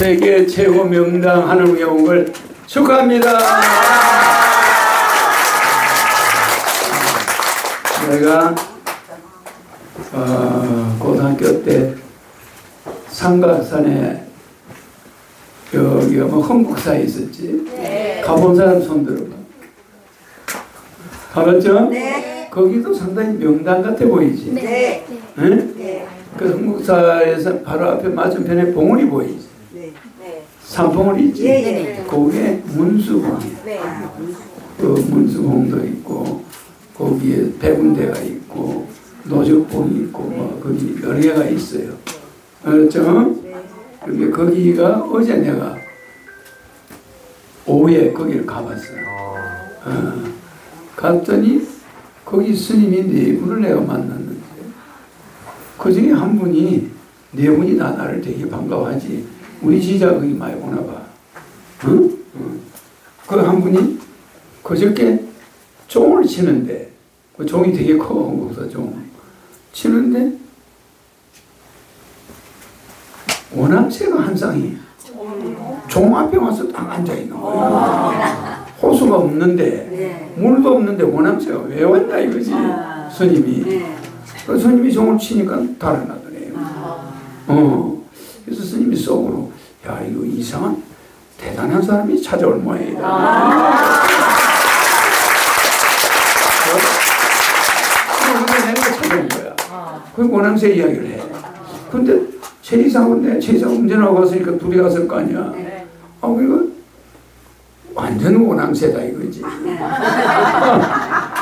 세계 최고 명당 한옥에 온 걸 축하합니다. 내가 고등학교 때 상가산에 여기 흥국사에 있었지. 네. 가본 사람 손 들어봐. 가봤죠? 네. 거기도 상당히 명당 같아 보이지. 네. 응? 네. 그 흥국사에서 바로 앞에 맞은편에 봉우리 보이지. 네. 산봉우리 있지. 네. 거기에 문수봉. 네. 그 문수봉도 있고 거기에 백운대가 있고 노적봉이 있고 뭐 거기 여러 개가 있어요. 알았죠? 그런데 거기가 어제 내가 오후에 거기를 가봤어요. 갔더니 거기 스님이 네 분을 내가 만났는데 그 중에 한 분이 네 분이 다 나를 되게 반가워하지. 우리 지자 거기 많이 오나 봐. 응? 그 한 분이 그저께 종을 치는데 그 종이 되게 커. 한국사 종 치는데 원암새가 한 쌍이 종 앞에 와서 딱 앉아있는 거야. 호수가 없는데 물도 없는데 원암새가 왜 왔나 이거지. 스님이. 그 스님이 종을 치니까 달아나더래요. 그래서 스님이 속으로 야 이거 이상한 대단한 사람이 찾아올 모양이다. 그래서 내가 찾아온 거야. 그 원암새 이야기를 해. 근데 최이상은 운전하고 갔으니까 둘이 갔을 거 아니야. 그리고 완전 원앙새다 이거지.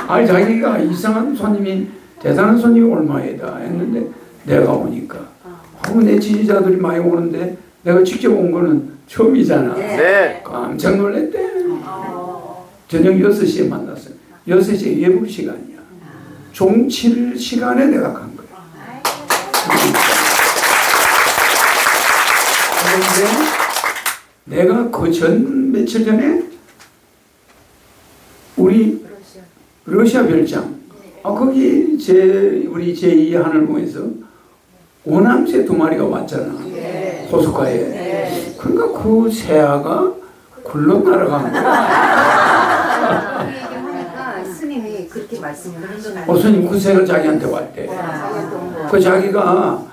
아니 자기가 이상한 손님이 대단한 손님이 얼마이다 했는데 내가 오니까 내 지지자들이 많이 오는데 내가 직접 온 거는 처음이잖아. 네. 깜짝 놀랐대. 저녁 6시에 만났어요. 6시에 예불 시간이야. 종 칠 시간에 내가 간 거야. 그런데 내가 그 며칠 전에 우리 러시아 별장 거기 우리 제2 하늘궁에서 오남새 2마리가 왔잖아. 호숫가에. 그러니까 그 새아가 굴러 날아간 거야. 스님이 그렇게 말씀을 하셨어요. 스님 그 새가 자기한테 왔대. 그 자기가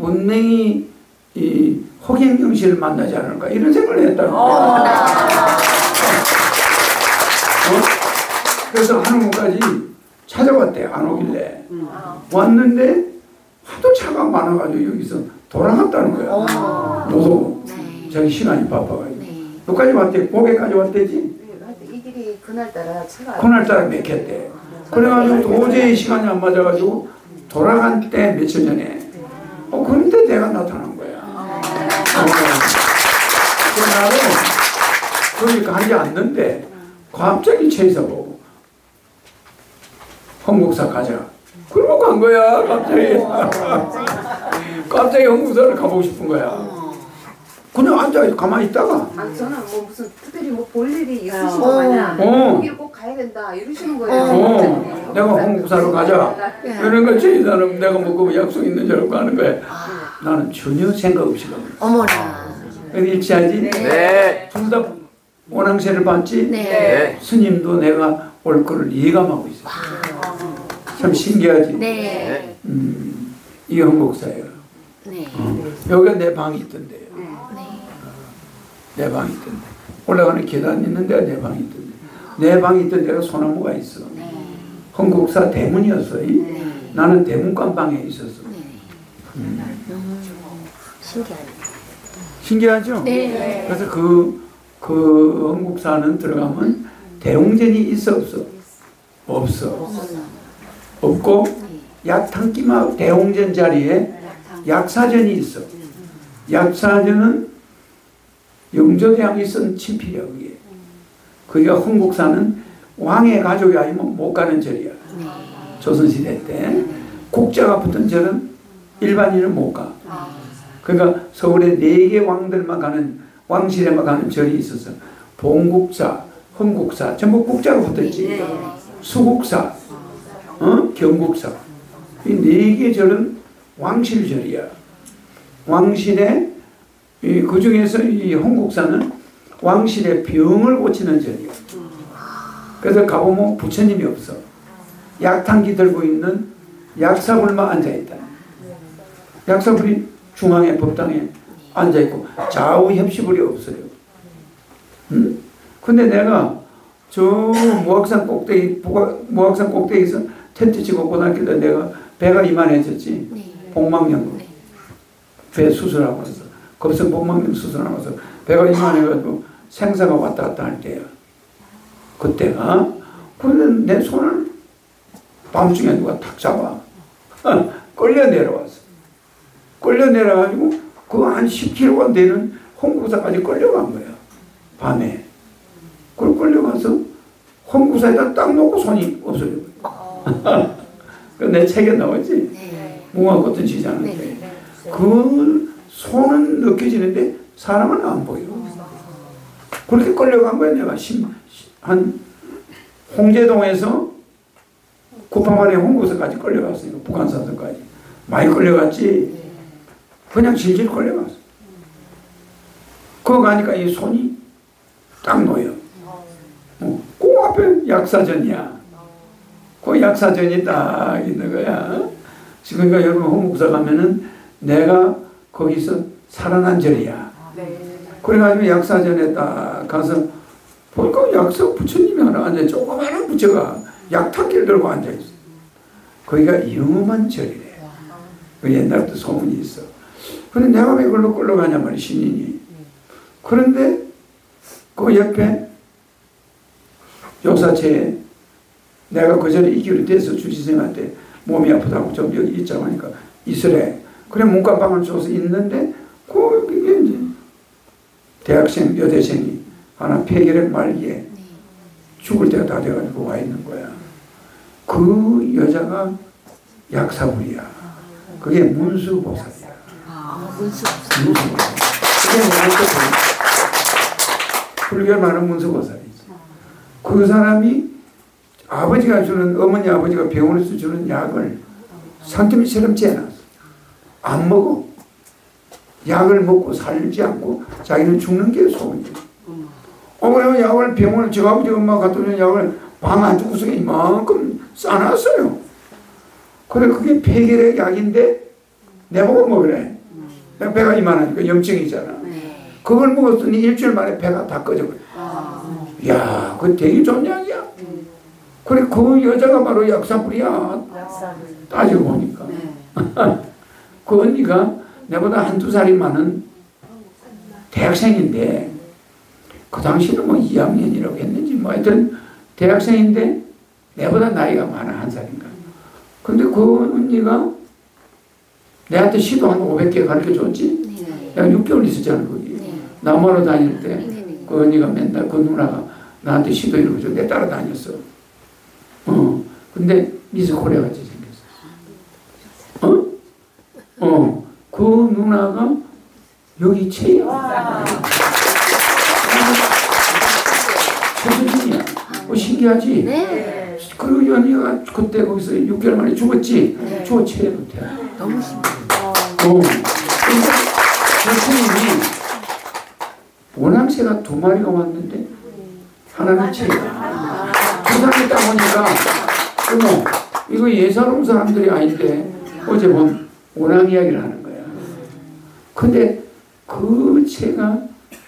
분명히 이 허경영 씨를 만나지 않을까 이런 생각을 했다고. 그래서 한옥까지 찾아왔대. 안 오길래 왔는데 하도 차가 많아가지고 여기서 돌아갔다는 거야. 너도 자기 시간이 바빠가지고 여기까지 왔대. 고개까지 왔대지. 이 길이 그날따라 차가 맥혔대. 그래가지고 도저히 시간이 안 맞아가지고 돌아간 때 며칠 전에 그런데 내가 나타난 거야. 그날은 거기 가지 않는데 갑자기 최이사 보고 흥국사 가자. 그러고 간 거야. 갑자기 흥국사를 가보고 싶은 거야. 그냥 앉아 가만히 있다가 저는 뭐 무슨 특별히 뭐 볼 일이 있으신 거 마냥 거기를 꼭 가야 된다 이러시는 거예요. 내가 흥국사로 가자. 그러니까 최이사는 내가 뭐 약속 있는 줄 알고 가는 거야. 나는 전혀 생각 없이 가는 거야. 어머나. 일치하지? 네. 둘 다 원앙새를 봤지? 네. 스님도 내가 올 거를 예감하고 있어. 참 신기하지? 네. 이게 흥국사예요. 네. 여기가 내 방이 있던데요. 내 방이 있던데. 올라가는 계단이 있는 데가 내 방이 있던데. 내 방이 있던 데가 소나무가 있어. 흥국사 대문이었어. 나는 대문간 방에 있었어. 신기하죠? 네. 그래서 그 흥국사는 들어가면 대웅전이 있어 없어? 없어. 없고 약탕기막 대웅전 자리에 약사전이 있어. 약사전은 영조대왕이 쓴 친필이야 그게. 그게 흥국사는 왕의 가족이 아니면 못 가는 절이야. 조선시대 때 국자가 붙은 절은 일반인은 못 가. 그러니까 서울에 4개 왕들만 가는 왕실에만 가는 절이 있어서 봉국사, 흥국사 전부 국자가 붙었지. 수국사, 경국사 이 4개 절은 왕실절이야. 왕실에 그 중에서 이 홍국사는 왕실의 병을 고치는 절이에요. 그래서 가보면 부처님이 없어. 약탕기 들고 있는 약사불만 앉아있다. 약사불이 중앙에 법당에 앉아있고 좌우 협시불이 없어요. 근데 내가 저 무악산 꼭대기에서 텐트 치고 고등학교 때 내가 배가 이만해졌지. 복막염. 배 수술하고 와서 급성 복막염 수술하고 와서 배가 이만해가지고 생사가 왔다 갔다 할 때야. 그때가. 그런데 내 손을 밤중에 누가 탁 잡아. 끌려 내려왔어. 끌려 내려가지고 그 한 10km가 되는 홍구사까지 끌려간 거야. 밤에. 그걸 끌려가서 홍구사에다 딱 놓고 손이 없어져. 내 책에 나오지? 무궁화 꽃은 지지 않는데. 그 손은 느껴지는데 사람은 안 보여. 그렇게 끌려간 거야. 내가 한 홍제동에서 구파만의 홍구사까지 끌려갔어요. 북한산서까지. 많이 끌려갔지. 그냥 질질 끌려갔어. 그거 가니까 이 손이 딱 놓여. 그 앞에 약사전이야. 그 약사전이 딱 있는 거야. 지금 그러니까 여러분 홍국사 가면은 내가 거기서 살아난 절이야. 그래가지고 약사전에 딱 가서 보니까 약사 부처님이 하나 앉아있어. 조그마한 부처가 약탕기를 들고 앉아있어. 거기가 영험한 절이래. 그 옛날부터 소문이 있어. 그런데 내가 왜 그걸로 끌려가냐 말이야, 신인이. 그런데 그 옆에 역사체에 내가 그 전에 이길이 돼서 주지생한테 몸이 아프다고 좀 여기 있자고 하니까 있으래. 그래 문간방을 줘서 있는데 그게 이제 대학생 여대생이 하나 폐결핵 말기에 죽을 때가 다 돼가지고 와 있는 거야. 그 여자가 약사불이야. 그게 문수보살이야. 문수보살. 그게 불교 말하는 문수보살이지. 그 사람이 아버지가 주는, 어머니 아버지가 병원에서 주는 약을 상태미처럼 재놨어. 안 먹어. 약을 먹고 살지 않고 자기는 죽는 게 소원이야. 그래서 약을 병원에 저 아버지 엄마가 갖다 주는 약을 방 안쪽구석에 이만큼 싸놨어요. 그래 그게 폐결핵 약인데 내보고 먹으래. 내가 배가 이만하니까 염증이잖아. 그걸 먹었더니 일주일 만에 배가 다 꺼져버려. 이야, 그거 되게 좋은 약이야. 그래 그 여자가 바로 약사불이야. 따지고 보니까. 그 언니가 내보다 한두 살이 많은 대학생인데 그 당시는 뭐 2학년이라고 했는지 뭐 하여튼 대학생인데 내보다 나이가 많아. 한 살인가. 근데 그 언니가 내한테 시도 한 500개 가르쳐줬지. 내가 6개월 있었잖아 거기. 남하러 다닐 때 그 언니가 맨날 그 누나가 나한테 시도 읽어줘. 내 따라다녔어. 근데 미스코리아 같이 생겼어. 그 누나가 여기 최야. 최수진이야. 신기하지? 네. 그 연희가 그때 거기서 6개월 만에 죽었지? 네. 저 최로 돼. 너무 신기해. 그러니까 교수님이 원앙새가 2마리가 왔는데 하나는 최야. 조상이 딱 보니까 어머 이거 예사로운 사람들이 아닌데 어제 본 원앙 이야기를 하는 거야. 근데 그 채가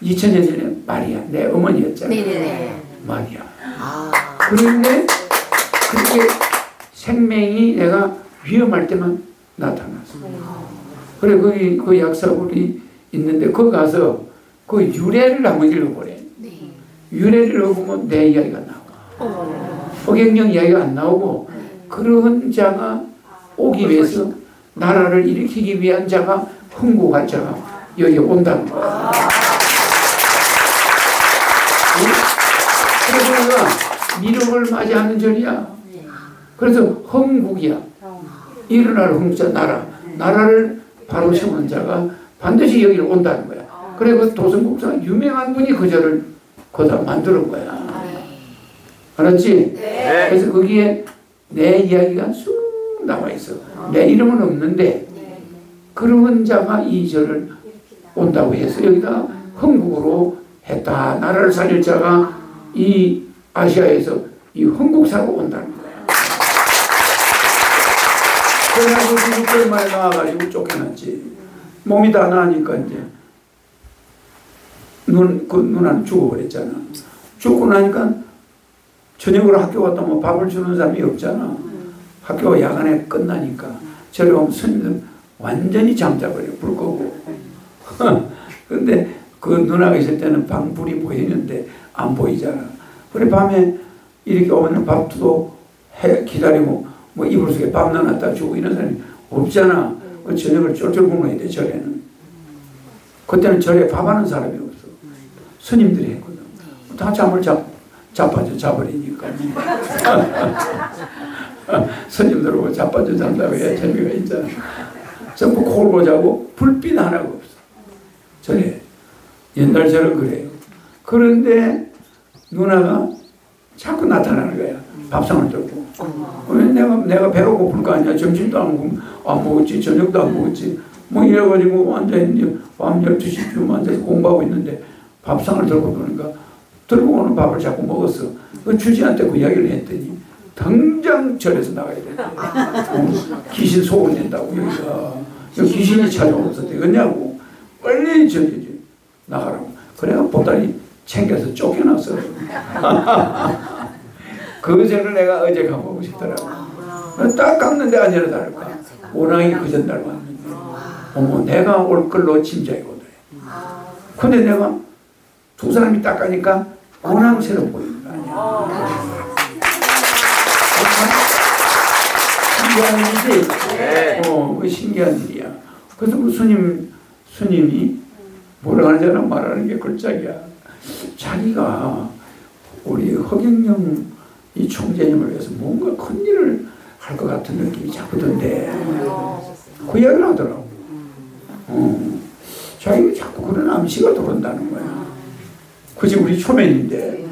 2000년 전에 마리아 내 어머니였잖아. 네네네. 마리아. 그런데 그렇게 생명이 내가 위험할 때만 나타났어. 그래 거기 그 약사불이 있는데 거기 가서 그 유래를 한번 읽어보래. 유래를 읽어보면 내 이야기가 나와. 허경영 이야기가 안 나오고 그런 자가 오기 위해서 나라를 일으키기 위한 자가 흥국할 자가 여기 온다는 거야. 그래서 우리가 미륵을 맞이하는 절이야. 그래서 흥국이야. 일어날 흥자 나라. 나라를 바로 세우는 자가 반드시 여기를 온다는 거야. 그래 그 도성국사 유명한 분이 그 절을 거기다 만드는 거야. 알았지? 네. 그래서 거기에 내 이야기가 쑥 나와 있어. 내 이름은 없는데 그런 자가 이 절을 온다고 해서 여기다 흥국으로 했다. 나라를 살릴 자가 이 아시아에서 이 흥국사로 온다는 거야. 그래가지고 6개월 만에 나와가지고 쫓겨났지. 몸이 다 나으니까 이제 누나는 죽어버렸잖아. 죽고 나니까 저녁으로 학교 갔다 오면 밥을 주는 사람이 없잖아. 학교가 야간에 끝나니까. 저리 오면 스님들은 완전히 잠자버려. 불 끄고. 근데 그 누나가 있을 때는 방불이 보이는데 안 보이잖아. 그래 밤에 이렇게 오면 밥도 기다리고 뭐 이불 속에 밥 넣어놨다 주고 이런 사람이 없잖아. 저녁을 쫄쫄 굶어야 돼 절에는. 그때는 절에 밥하는 사람이 없어. 스님들이 했거든. 다 잠을 자버리니까. 스님들하고 자빠져 잔다고 해야 재미가 있잖아. 전부 골고 자고 불빛 하나가 없어. 절에. 옛날처럼 그래요. 그런데 누나가 자꾸 나타나는 거야. 밥상을 들고. 내가 배가 고플 거 아니야. 점심도 안 먹었지. 저녁도 안 먹었지. 뭐 이래가지고 완전히 밤 12시쯤 앉아서 공부하고 있는데 밥상을 들고 보니까 들고 오는 밥을 자꾸 먹었어. 그 주지한테 그 이야기를 했더니 당장 절에서 나가야 돼. 귀신 속을 낸다고 여기 귀신이 찾아오면서 되겠냐고. 빨리 저기 나가라고. 그래가 보따리 챙겨서 쫓겨났어. 그 절을 내가 어제 가보고 싶더라고. 딱 갔는데 안 열어달까. 오랑이 그 전날 왔는데 어머 내가 올 걸로 짐작이 오더래. 근데 내가 두 사람이 딱 가니까 오랑처럼 보이는 거 아니야. 신기한 일이지. 그 신기한 일이야. 그래서 그 스님이 뭐라 하는지 말하는 게 걸작이야. 자기가 우리 허경영 이 총재님을 위해서 뭔가 큰 일을 할 것 같은 느낌이 자꾸 든데 그 이야기를 하더라고. 자기가 자꾸 그런 암시가 들어온다는 거야. 그치 우리 초면인데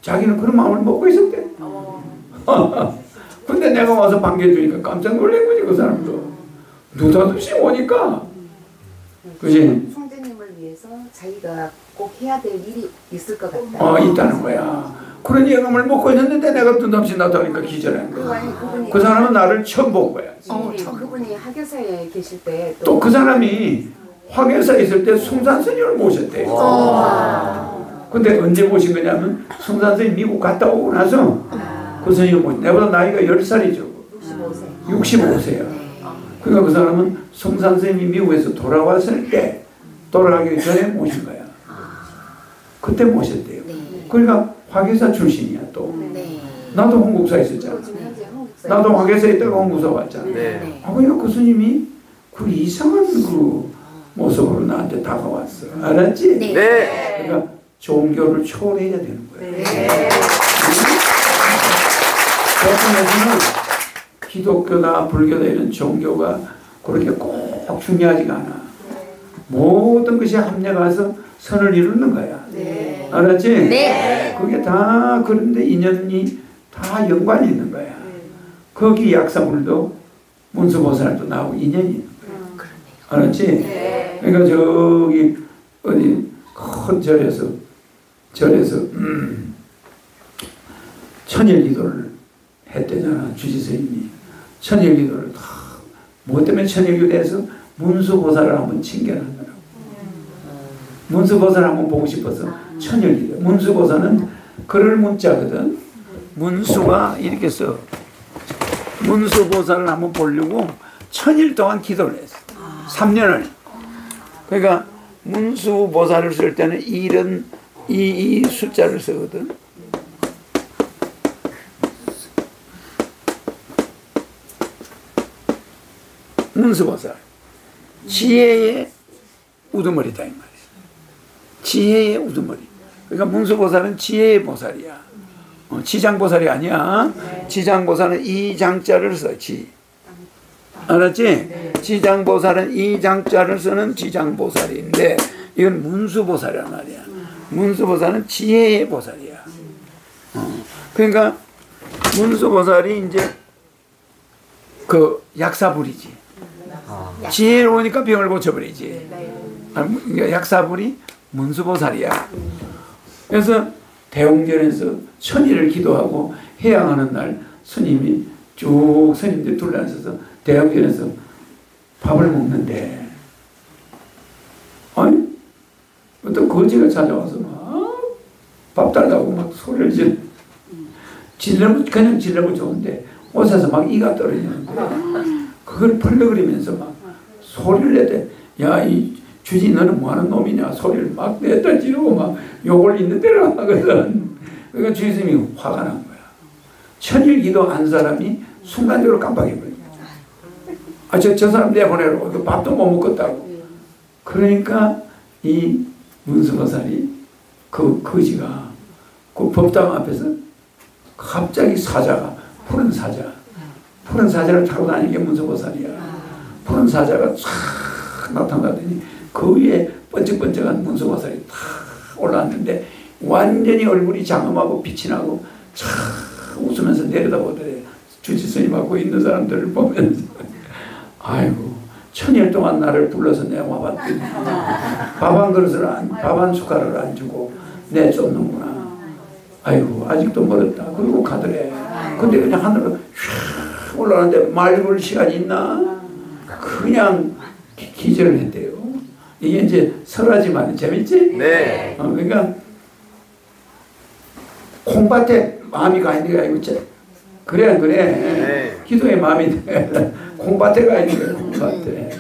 자기는 그런 마음을 먹고 있었대. 근데 내가 와서 반겨주니까 깜짝 놀란 거지 그 사람도. 느닷없이 오니까. 그치? 총재님을 위해서 자기가 꼭 해야 될 일이 있을 것 같다. 있다는 거야. 그런 예감을 먹고 있는데 내가 느닷없이 나타나니까 기절한 거야. 그 사람은 나를 처음 본 거야. 그분이 학교사에 계실 때 또 그 사람이 화계사에 있을 때 숭산 스님을 모셨대. 근데 언제 모신 거냐면 숭산 스님 미국 갔다 오고 나서 그 스님을 모신. 내보다 나이가 10살이죠. 65세야. 그러니까 그 사람은 숭산 스님이 미국에서 돌아왔을 때 돌아가기 전에 모신 거야. 그때 모셨대요. 그러니까 화계사 출신이야 또. 나도 홍국사에 있었잖아. 나도 화계사에 있다가 홍국사 왔잖아. 그러니까 그 스님이 그 이상한 그 모습으로 나한테 다가왔어. 알았지? 그러니까 종교를 초월해야 되는 거야. 대통령은 기독교나 불교나 이런 종교가 그렇게 꼭 중요하지가 않아. 모든 것이 합력해서 선을 이루는 거야. 알았지? 그게 다 그런데 인연이 다 연관이 있는 거야. 거기 약사물도 문수보살도 나오고 인연이 있는 거야. 알았지? 그러니까 저기 어디 큰 절에서 천일기도를 했대잖아. 주지스님이 천일기도를 뭐 때문에 천일기도에서 문수보살을 한번 칭견하더라고. 문수보살을 한번 보고 싶어서 천일기도. 문수보살은 그럴 문자거든. 문수가 이렇게 써. 문수보살을 한번 보려고 1000일 동안 기도를 했어. 3년을. 그러니까 문수보살을 쓸 때는 이 숫자를 쓰거든. 문수보살. 지혜의 우두머리다 이 말이야. 지혜의 우두머리. 그러니까 문수보살은 지혜의 보살이야. 지장보살이 아니야. 지장보살은 이 장자를 써. 알았지? 지장보살은 이 장자를 쓰는 지장보살인데 이건 문수보살이란 말이야. 문수보살은 지혜의 보살이야. 그러니까 문수보살이 이제 그 약사불이지. 제일 오니까 병을 고쳐버리지. 그러니까 약사불이 문수보살이야. 그래서 대웅전에서 천일을 기도하고 해양하는 날 스님이 쭉 스님들 둘러앉아서 대웅전에서 밥을 먹는데, 아니 어떤 거지가 찾아와서 막 밥 달라고 막 소리를 그냥 질러면 좋은데 옷에서 막 이가 떨어지는데 그걸 벌렁거리면서 막 소리를 내대. 야, 이 주지 너는 뭐하는 놈이냐 소리를 막 내다 지르고 막 욕을 있는 대로 하거든. 그러니까 주님이 화가 난 거야. 천일 기도한 사람이 순간적으로 깜빡해버려. 아, 저 사람 내보내라고. 밥도 못 먹겠다고. 그러니까 이 문수보살이 그 거지가 그 법당 앞에서 갑자기 사자가 푸른 사자를 타고 다니는 게 문수보살이야. 푸른 사자가 쫙 나타나더니 그 위에 번쩍번쩍한 문수보살이 탁 올라왔는데 완전히 얼굴이 장엄하고 빛이 나고 쫙 웃으면서 내려다보더래. 주지스님하고 있는 사람들을 보면서 아이고 천일 동안 나를 불러서 내가 와봤더니 밥 한 숟가락을 안 주고 내쫓는구나. 아이고 아직도 멀었다. 그리고 가더래. 근데 그냥 하늘로 휙 올라가는데 말 걸 시간이 있나? 그냥 기절을 했대요. 이게 이제 설하지만 재밌지? 네. 그러니까 콩밭에 마음이 가 있는 게 아니고 그래. 네. 기도에 마음이 콩밭에 가 있는 거야. 콩밭에.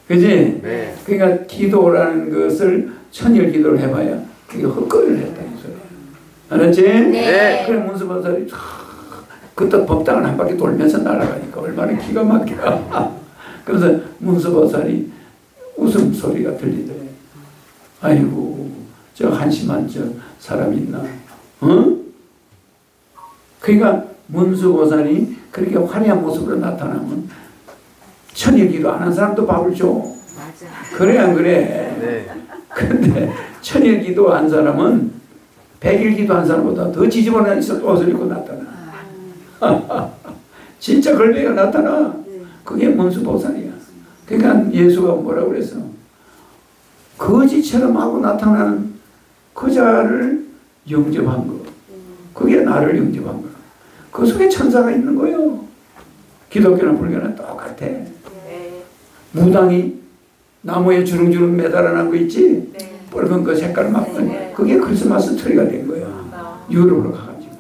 그지? 네. 그러니까 기도라는 것을 천일 기도를 해봐야 그게 헛거리를 했다 이 소리야. 알았지? 네. 그래 문수보살이 그때 법당을 한 바퀴 돌면서 날아가니까 얼마나 기가 막혀. 그래서 문수보살이 웃음소리가 들리더래. 아이고 저 한심한 저 사람 있나? 그러니까 문수보살이 그렇게 화려한 모습으로 나타나면 천일 기도 안 한 사람도 밥을 줘. 맞아. 그래 안 그래? 네. 그런데 천일 기도 한 사람은 백일 기도 한 사람보다 더 지저분한 옷을 입고 나타나. 진짜 걸레가 나타나. 그게 문수보살이야. 그러니까 예수가 뭐라고 그랬어? 거지처럼 하고 나타나는 그 자를 영접한 거. 그게 나를 영접한 거야. 그 속에 천사가 있는 거예요. 기독교나 불교는 똑같아. 무당이 나무에 주렁주렁 매달아난 거 있지? 붉은 거 색깔 막 그게 크리스마스 트리가 된 거야. 유럽으로 가가지고.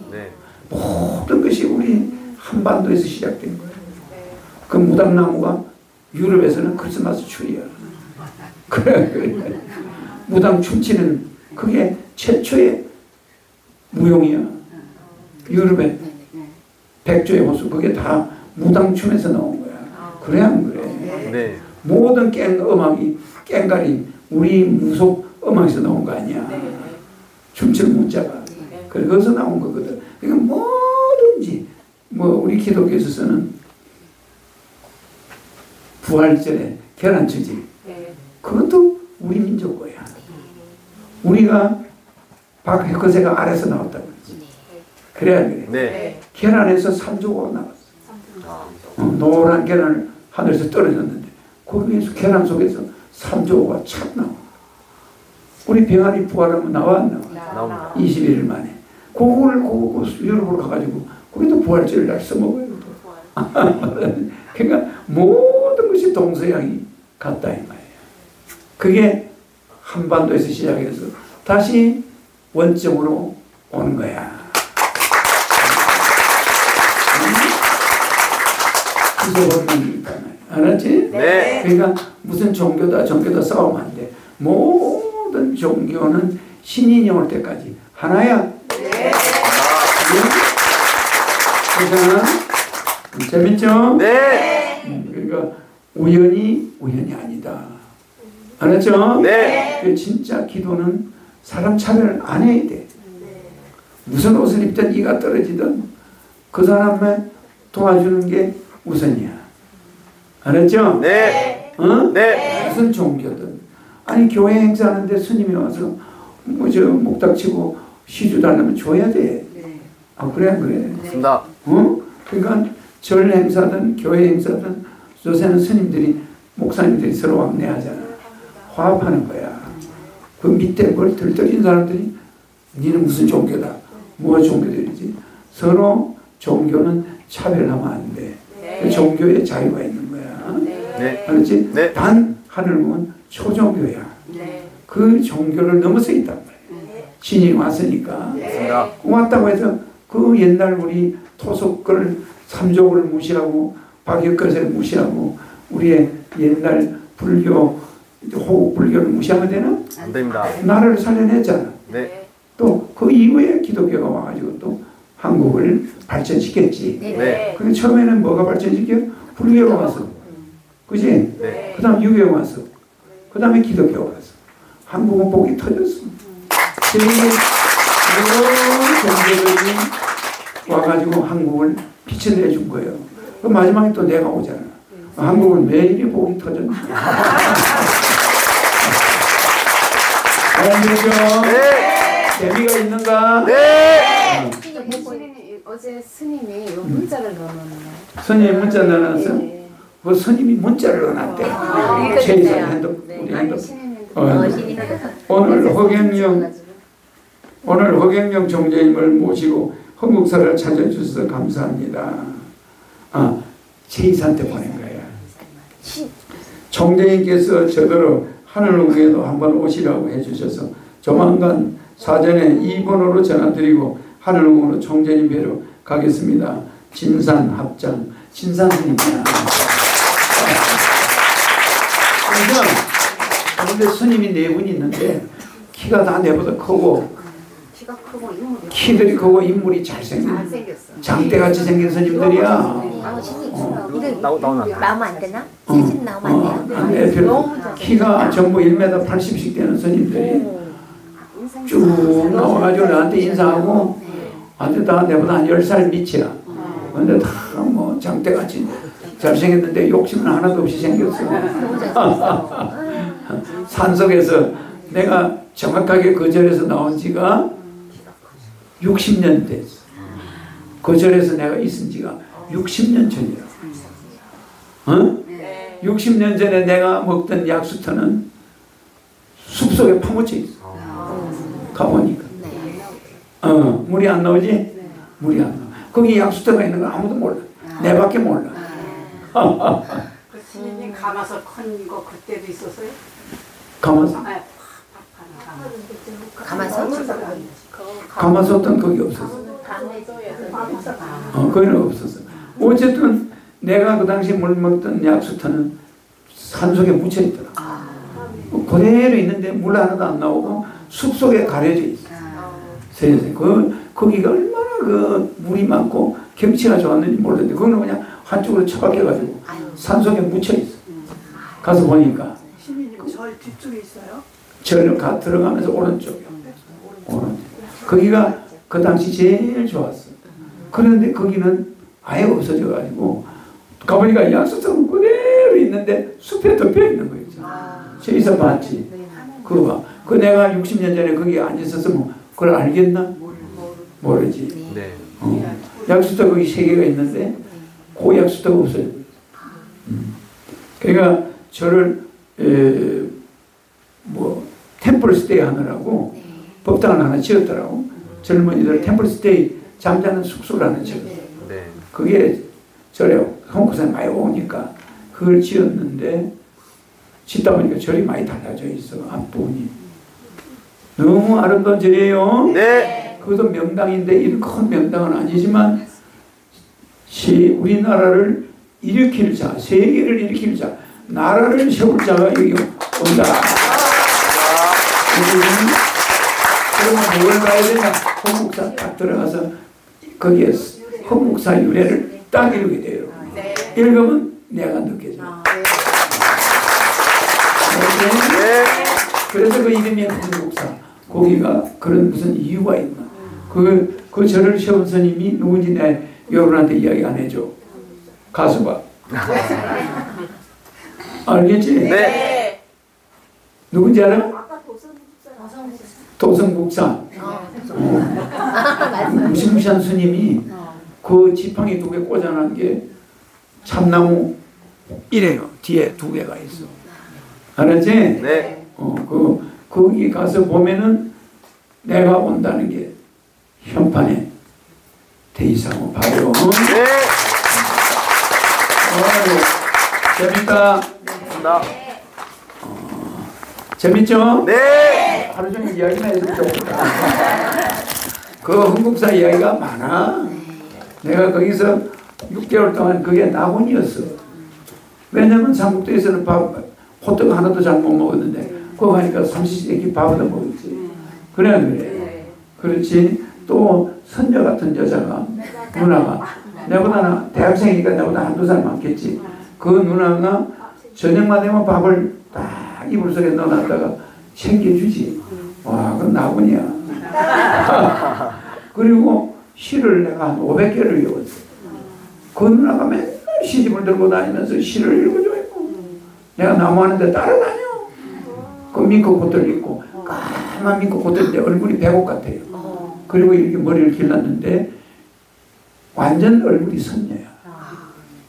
모든 것이 우리 한반도에서 시작된 거예요. 그 무당나무가 유럽에서는 크리스마스 추리야. 그래. 무당 춤추는 그게 최초의 무용이야. 유럽에 백조의 호수 그게 다 무당춤에서 나온 거야. 그래 안 그래? 네. 모든 깽가리 우리 무속 음악에서 나온 거 아니야. 춤추는 문자가. 거기서 나온 거거든. 그러니까 뭐든지 우리 기독교에서 쓰는 부활절에 계란치지. 그것도 우리 민족 거야. 우리가 박해커세가 아래서 나왔다고 그러지. 그래 안 그래? 네. 계란에서 산조가 나왔어. 노란 계란을 하늘에서 떨어졌는데 거기에서 계란 속에서 산조가 착 나와. 우리 병아리 부활하면 나와 안 나와? 21일 만에. 그거를 유럽으로 가가지고 거기도 부활절을 날 써먹어요. 그러니까 모든 것이 동서양이 같다 이 말이에요. 그게 한반도에서 시작해서 다시 원점으로 오는 거야. 알았지? 네. 그러니까 무슨 종교다 싸우면 안 돼. 모든 종교는 신인이 올 때까지 하나야. 네. 그러니까 재밌죠? 네. 그러니까 우연이 아니다. 알았죠? 네. 그 진짜 기도는 사람 차별 안 해야 돼. 무슨 옷을 입든 이가 떨어지든 그 사람을 도와주는 게 우선이야. 알았죠? 네. 네. 무슨 종교든. 아니 교회 행사하는데 스님이 와서 목닥치고 시주 달라면 줘야 돼. 아 그래 안 그래? 맞습니다. 그러니까 절 행사든 교회 행사든 요새는 스님들이 목사님들이 서로 왕래하잖아. 화합하는 거야. 그 밑에 뭘 들떠진 사람들이 니는 무슨 종교다. 뭐가 종교들이지. 서로 종교는 차별하면 안 돼. 그 종교에 자유가 있는 거야. 알았지? 단 하늘은 초종교야. 그 종교를 넘어서 있단 말이야. 신이 왔으니까. 왔다고 해서 그 옛날 우리 토속을 삼족을 무시하고 박역거세를 무시하고 우리의 옛날 불교 호국 불교를 무시하면 되나? 안 됩니다. 나라를 살려냈잖아. 네. 또 그 이후에 기독교가 와가지고 또 한국을 발전시켰지. 네. 근데 처음에는 뭐가 발전시켜? 불교가 왔어. 그지? 네. 그 다음 유교가 왔어. 그 다음에 기독교가 왔어. 한국은 복이 터졌어. 세계 이런 종교들이 와가지고 한국을 빛을 내준 거예요. 그 마지막에 또 내가 오잖아. 한국은 왜 이리 복이 터졌나? 알겠죠? 네. 재미가 있는가? 네. 어제 스님이 요 문자를 넣어놓는 스님 문자 넣어놨어? 그 스님이 문자를 넣어놨대. 최이사 핸드폰. 우리 핸드폰. 오늘 허경영 총재님을 모시고 한국사를 찾아주셔서 감사합니다. 최이사한테 보낸 거야. 총재님께서 저더러 하늘궁에도 한번 오시라고 해주셔서 조만간 사전에 2번으로 전화드리고 하늘궁으로 총재님 뵈러 가겠습니다. 진산 합장 진산 스님이야. 그런데 스님이 4분 있는데 키가 다 내보다 크고 키들이 크고 인물이 잘생겼어. 장대같이 생긴 스님들이야. 나오면 안 되나? 사진 나오면 안 돼요? 키가 전부 1m 80씩 되는 스님들이 쭉 나와가지고 나한테 인사하고 나한테 다 내보다 한 10살 밑이야. 근데 다 뭐 장대같이 잘생겼는데 욕심은 하나도 없이 생겼어. 산속에서 내가 정확하게 그 절에서 나온 지가 60년 됐어. 그 절에서 내가 있은 지가 60년 전이야. 60년 전에 내가 먹던 약수터는 숲속에 파묻혀 있어. 가보니까. 물이 안 나오지? 물이 안 나와. 거기 약수터가 있는 거 아무도 몰라. 내밖에 몰라. 그 스님이 감아서 큰 거 그때도 있었어요? 감아서? 감아서는 거기 없었어. 거기는 없었어. 어쨌든 내가 그 당시 물 먹던 약수터는 산속에 묻혀 있더라. 그대로 있는데 물 하나도 안 나오고 숲속에 가려져 있어. 세상에. 거기가 얼마나 그 물이 많고 경치가 좋았는지 모르는데 그거는 그냥 한쪽으로 처박혀가지고 산속에 묻혀 있어. 가서 보니까 시민님 절 뒤쪽에 있어요? 절을 들어가면서 오른쪽이요. 오른쪽. 거기가 그 당시 제일 좋았어. 그런데 거기는 아예 없어져가지고 가보니까 약수터는 그대로 있는데 숲에 덮여 있는 거 있잖아. 저기서 봤지. 그거 봐. 그 내가 60년 전에 거기 앉아 있었으면 그걸 알겠나? 모르지. 네. 약수터 거기 3개가 있는데 그 약수터가 없어요. 그러니까 저를 템플 스테이 하느라고 법당을 하나 지었더라고. 젊은이들 템플 스테이 잠자는 숙소를 하나 지었어. 네. 그게 절에 한국에 많이 오니까 그걸 지었는데 짓다 보니까 절이 많이 달라져 있어. 앞부분이. 너무 아름다운 절이에요. 네. 그것도 명당인데 이런 큰 명당은 아니지만 우리나라를 일으킬 자, 세계를 일으킬 자, 나라를 세울 자가 여기 온다. 그러면 뭘 가야 되냐? 헌국사 딱 들어가서 거기에 헌국사 유래를 딱 읽게 돼요. 읽으면 내가 느껴져. 네. 그래서 그 이름이 헌국사. 거기가 그런 무슨 이유가 있나? 그 절을 세운 스님이 누군지 내 여러분한테 이야기 안 해줘. 가수봐. 알겠지? 네. 누군지 알아? 도성국사. 무시무시한 스님이 그 지팡이 2개 꽂아놓은 게 참나무 이래요. 뒤에 두 개가 있어. 알았지? 네. 거기 가서 보면은 내가 온다는 게 현판에 돼 있어. 봐요. 네. 재밌다. 감사합니다. 재밌죠? 네. 하루 종일 이야기만 해도 좋겠다. 그 흥국사 이야기가 많아. 내가 거기서 6개월 동안 그게 낙원이었어. 왜냐면 삼국도에서는 호떡 하나도 잘 못 먹었는데 거기 가니까 삼시세끼 밥을 먹었지. 그래. 그렇지. 또 선녀 같은 여자가 누나가 내보다 대학생이니까 내보다 한두 살 많겠지. 그 누나가 저녁만 되면 밥을 딱 이불 속에 넣어놨다가 챙겨주지. 와, 그건 낙원이야. 그리고 시를 내가 한 500개를 외웠어. 그 누나가 맨날 시집을 들고 다니면서 시를 읽어줘요. 내가 나무하는데 따라다녀. 그 민코 코트를 입고 까만 민코 코트인데 얼굴이 백옥 같아요. 그리고 이렇게 머리를 길렀는데 완전 얼굴이 선녀야.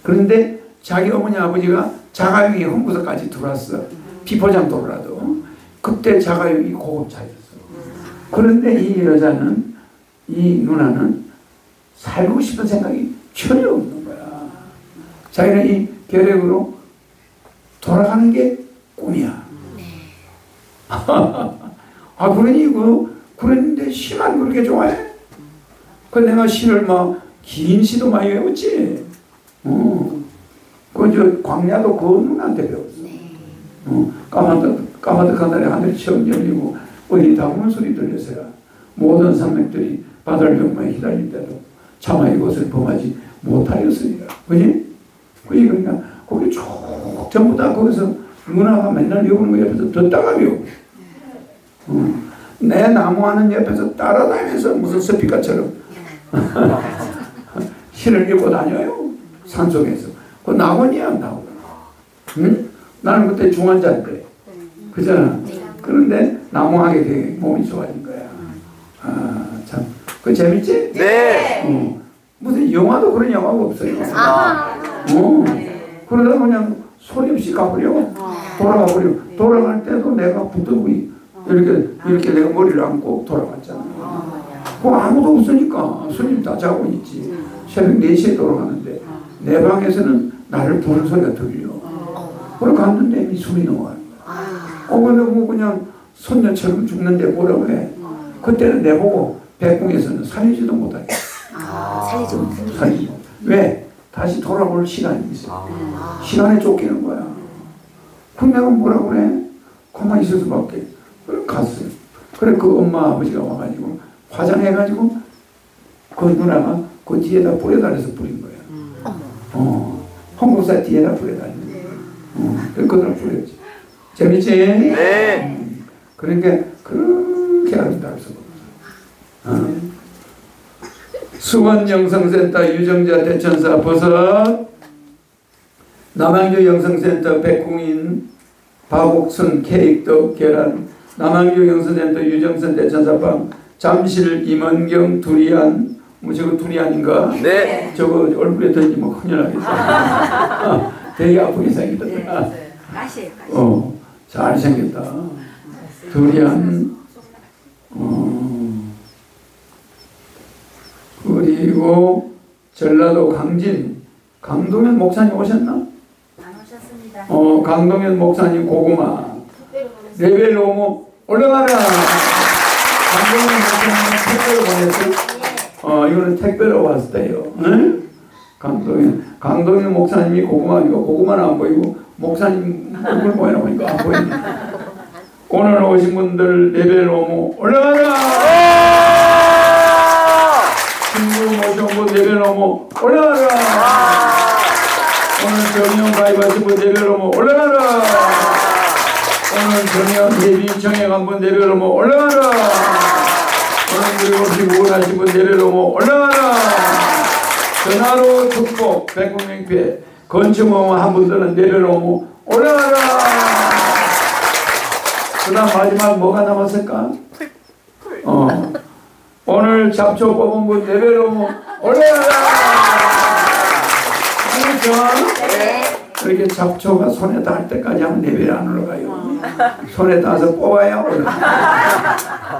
그런데 자기 어머니 아버지가 자가용이 홍구석까지 들어왔어. 비포장 도로라도. 그때 자가용이 고급차였어. 그런데 이 여자는, 이 누나는 살고 싶은 생각이 전혀 없는 거야. 자기는 이 결핵으로 돌아가는 게 꿈이야. 그랬는데 시만 그렇게 좋아해? 그 내가 시를 긴 시도 많이 외웠지. 광야도 그 누나한테 배웠어. 까마득한 날에 하늘이 처음 열리고 어디 다구는 소리 들려서야 모든 산맥들이 바다를 병마에 휘달릴 때도 차마 이곳을 범하지 못하였으니라. 그지? 그러니까 거기 쭉 전부 다 거기서 누나가 맨날 외우는 거 옆에서 듣다가 외우고 내 나무하는 옆에서 따라다니면서 무슨 스피커처럼 시를 읽고 다녀요. 산속에서. 그 낙원이야, 낙원. 응? 나는 그때 중환자일 때. 그잖아. 그런데 나무하게 되게 몸이 좋아진 거야. 참. 그 재밌지? 네. 무슨 영화도 그런 영화가 없어요. 그러다 그냥 소리 없이 가버려. 돌아가버려. 돌아갈 때도 내가 붙들고 이렇게 내가 머리를 안고 돌아갔잖아. 아무도 없으니까 손님 다 자고 있지. 새벽 4시에 돌아가는데 내 방에서는 나를 부르는 소리가 들려. 그래 갔는데 이 숨이 넘어가는 거야. 근데 그냥 손녀처럼 죽는데 뭐라고 해. 그때는 내보고 백궁에서는 살리지도 못하겠어. 살리지 못. 왜? 다시 돌아올 시간이 있어. 시간에 쫓기는 거야. 그럼 내가 뭐라고 그래? 가만히 있을 수밖에. 그래 갔어요. 그래 그 엄마 아버지가 와가지고 화장해가지고 그 누나가 그 뒤에다 뿌려달래서 뿌린 거야. 홍보사 뒤에다 뿌려달래. 그거를 뿌렸지. 재밌지? 네. 그러니까 그렇게 아름다워서. 수원영성센터 유정자 대천사 버섯, 남양주 영성센터 백궁인 바복순 케이크떡 계란, 남양주 영성센터 유정선 대천사빵, 잠실 임원경 두리안, 저거 두리안인가? 네. 저거 얼굴에 던지면 큰일 나겠어. 되게 아프게 생겼다. 잘 생겼다. 두리안. 그리고 전라도 강동현 목사님 오셨나? 안 오셨습니다. 강동현 목사님 고구마. 레벨로 오면 올라가라. 강동현 목사님 택배로 보냈어? 이거는 택배로 왔어요. 응? 강동현 목사님이 고구마니까 고구마는 안 보이고 목사님 얼굴 보이나 보니까 안 보이네. 오늘 오신 분들 레벨로 오면 올라가라. 친구 모셔온 분 레벨 넘어 올라가라. 오늘 정령 가입하신 분 레벨 넘어 올라가라. 오늘 정령 예비 청약 분 레벨 넘어 올라가라. 오늘 그리고 우울하신 분 레벨 넘어 올라가라. 전화로 축복 백군명패 건축업한 분들은 레벨 넘어 올라가라. 그 다음 마지막 뭐가 남았을까? 오늘 잡초 뽑은 분 레벨로 올라가라. 알겠죠? 네. 그렇게 잡초가 손에 닿을 때까지 하면 레벨이 안 올라가요. 손에 닿아서 뽑아야 올라가요.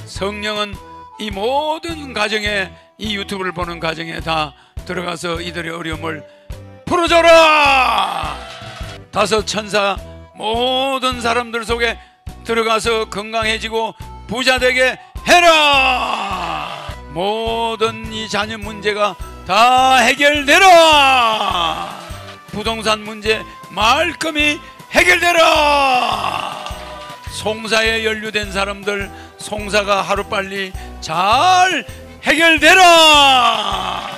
성령은 이 모든 가정에, 이 유튜브를 보는 가정에 다 들어가서 이들의 어려움을 풀어줘라. 다섯 천사 모든 사람들 속에 들어가서 건강해지고 부자 되게 해라. 모든 이 자녀 문제가 다 해결되라. 부동산 문제 말끔히 해결되라. 송사에 연루된 사람들 송사가 하루빨리 잘 해결되라.